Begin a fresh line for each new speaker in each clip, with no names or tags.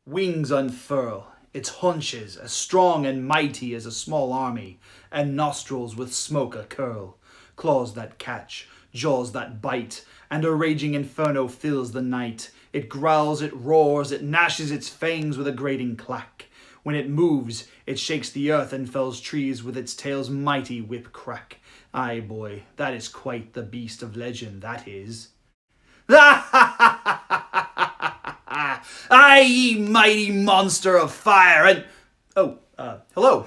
Wings unfurl, its haunches as strong and mighty as a small army, and nostrils with smoke a-curl, claws that catch, jaws that bite, and a raging inferno fills the night. It growls, it roars, it gnashes its fangs with a grating clack. When it moves, it shakes the earth and fells trees with its tail's mighty whip crack. Aye, boy, that is quite the beast of legend, that is. Aye, ye mighty monster of fire, and... hello.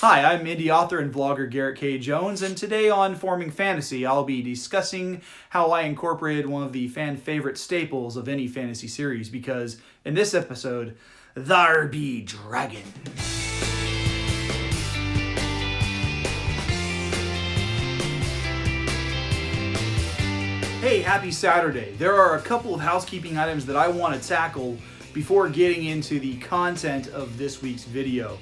Hi, I'm indie author and vlogger Garrett K. Jones, and today on Forming Fantasy, I'll be discussing how I incorporated one of the fan favorite staples of any fantasy series, because in this episode, Thar be dragon. Hey, happy Saturday. There are a couple of housekeeping items that I want to tackle before getting into the content of this week's video.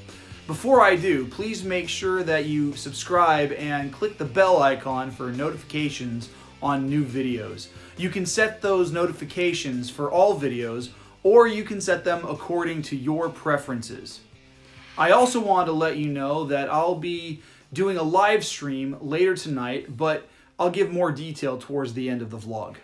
Before I do, please make sure that you subscribe and click the bell icon for notifications on new videos. You can set those notifications for all videos, or you can set them according to your preferences. I also want to let you know that I'll be doing a live stream later tonight, but I'll give more detail towards the end of the vlog.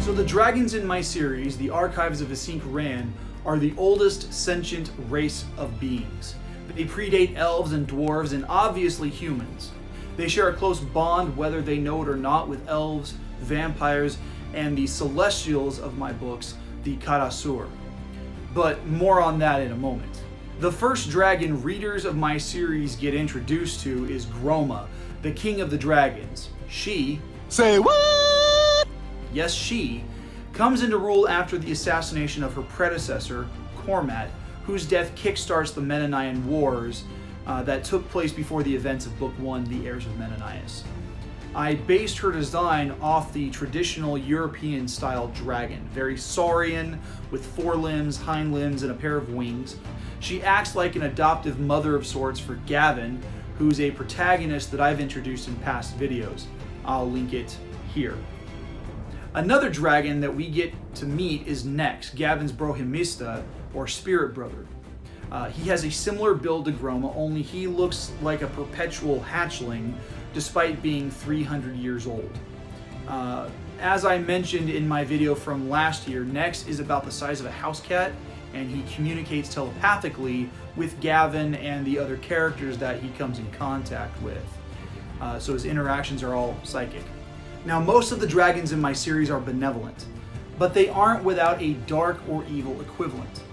So the dragons in my series, the Archives of Icínq-Régn, are the oldest sentient race of beings. They predate elves and dwarves and obviously humans. They share a close bond, whether they know it or not, with elves, vampires, and the celestials of my books, the Karasur. But more on that in a moment. The first dragon readers of my series get introduced to is Groma, the king of the dragons. She...
Say what?
Yes, she comes into rule after the assassination of her predecessor, Cormat, whose death kickstarts the Menenian Wars that took place before the events of Book 1, The Heirs of Menenius. I based her design off the traditional European-style dragon, very saurian, with four limbs, hind limbs, and a pair of wings. She acts like an adoptive mother of sorts for Gavin, who's a protagonist that I've introduced in past videos. I'll link it here. Another dragon that we get to meet is Nex, Gavin's Brohimista, or spirit brother. He has a similar build to Groma, only he looks like a perpetual hatchling, despite being 300 years old. As I mentioned in my video from last year, Nex is about the size of a house cat, and he communicates telepathically with Gavin and the other characters that he comes in contact with. So his interactions are all psychic. Now, most of the dragons in my series are benevolent, but they aren't without a dark or evil equivalent.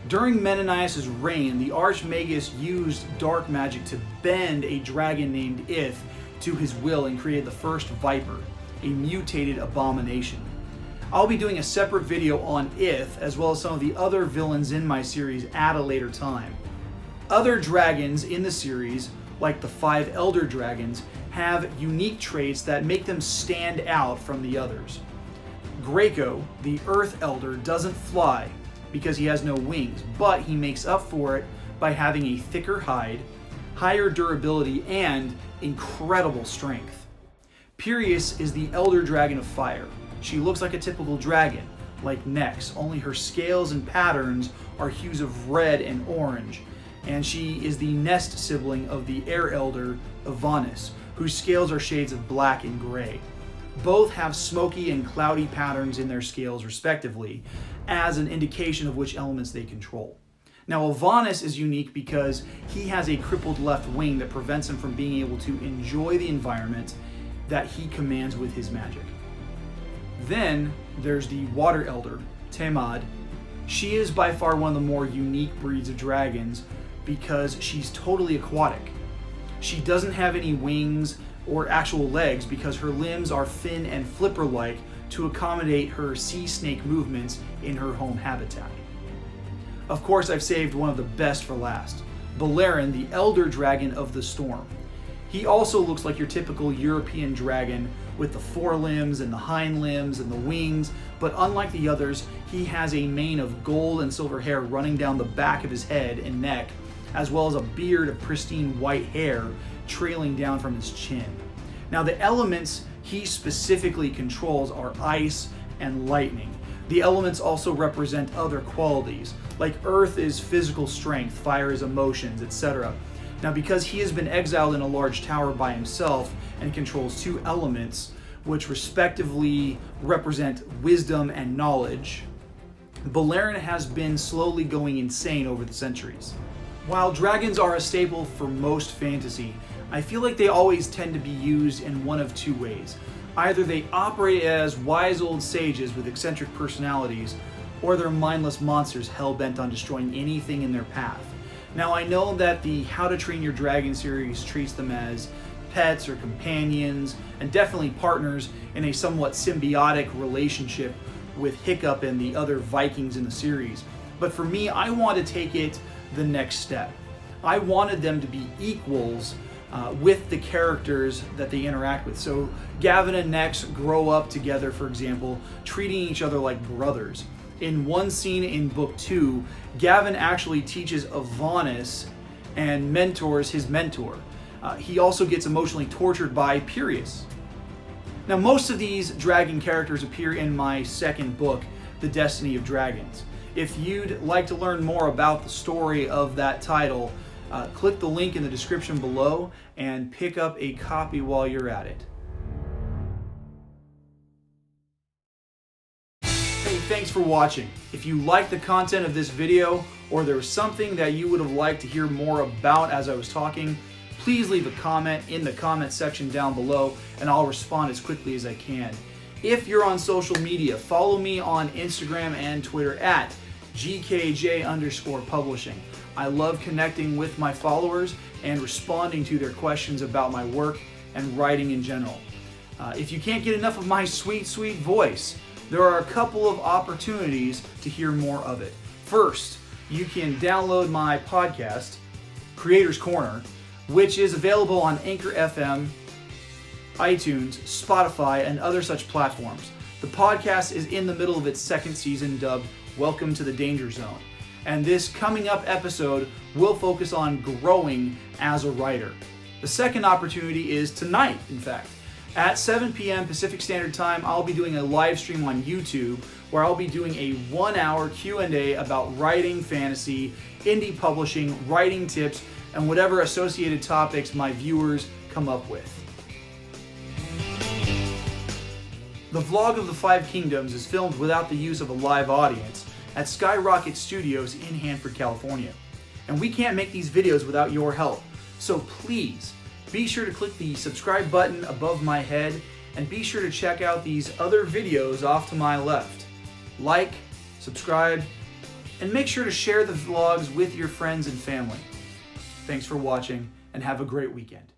During Menenius' reign, the Archmagus used dark magic to bend a dragon named Ith to his will and created the first Viper, a mutated abomination. I'll be doing a separate video on Ith, as well as some of the other villains in my series at a later time. Other dragons in the series, like the 5 Elder Dragons, have unique traits that make them stand out from the others. Graco, the Earth Elder, doesn't fly because he has no wings, but he makes up for it by having a thicker hide, higher durability, and incredible strength. Pirius is the Elder Dragon of Fire. She looks like a typical dragon, like Nex, only her scales and patterns are hues of red and orange, and she is the nest sibling of the Air Elder Avanis, whose scales are shades of black and gray. Both have smoky and cloudy patterns in their scales respectively, as an indication of which elements they control. Now, Avanis is unique because he has a crippled left wing that prevents him from being able to enjoy the environment that he commands with his magic. Then there's the Water Elder, Temad. She is by far one of the more unique breeds of dragons because she's totally aquatic. She doesn't have any wings or actual legs because her limbs are thin and flipper-like to accommodate her sea snake movements in her home habitat. Of course, I've saved one of the best for last, Balerion, the Elder Dragon of the Storm. He also looks like your typical European dragon with the forelimbs and the hind limbs and the wings, but unlike the others, he has a mane of gold and silver hair running down the back of his head and neck, as well as a beard of pristine white hair trailing down from his chin. Now, the elements he specifically controls are ice and lightning. The elements also represent other qualities, like earth is physical strength, fire is emotions, etc. Now, because he has been exiled in a large tower by himself and controls two elements, which respectively represent wisdom and knowledge, Balerion has been slowly going insane over the centuries. While dragons are a staple for most fantasy, I feel like they always tend to be used in one of two ways. Either they operate as wise old sages with eccentric personalities, or they're mindless monsters hell-bent on destroying anything in their path. Now, I know that the How to Train Your Dragon series treats them as pets or companions, and definitely partners in a somewhat symbiotic relationship with Hiccup and the other Vikings in the series. But for me, I want to take it the next step. I wanted them to be equals with the characters that they interact with. So Gavin and Nex grow up together, for example, treating each other like brothers. In one scene in book 2, Gavin actually teaches Avanis and mentors his mentor. He also gets emotionally tortured by Pirius. Now, most of these dragon characters appear in my second book, The Destiny of Dragons. If you'd like to learn more about the story of that title, click the link in the description below and pick up a copy while you're at it. Hey, thanks for watching. If you liked the content of this video, or there was something that you would have liked to hear more about as I was talking, please leave a comment in the comment section down below and I'll respond as quickly as I can. If you're on social media, follow me on Instagram and Twitter at GKJ_Publishing. I love connecting with my followers and responding to their questions about my work and writing in general. If you can't get enough of my sweet, sweet voice, there are a couple of opportunities to hear more of it. First, you can download my podcast, Creator's Corner, which is available on Anchor FM, iTunes, Spotify, and other such platforms. The podcast is in the middle of its second season, dubbed Welcome to the Danger Zone. And this coming up episode will focus on growing as a writer. The second opportunity is tonight, in fact. At 7 p.m. Pacific Standard Time, I'll be doing a live stream on YouTube where I'll be doing a 1-hour Q&A about writing fantasy, indie publishing, writing tips, and whatever associated topics my viewers come up with. The vlog of the 5 Kingdoms is filmed without the use of a live audience at Skyrocket Studios in Hanford, California. And we can't make these videos without your help. So please, be sure to click the subscribe button above my head and be sure to check out these other videos off to my left. Like, subscribe, and make sure to share the vlogs with your friends and family. Thanks for watching and have a great weekend.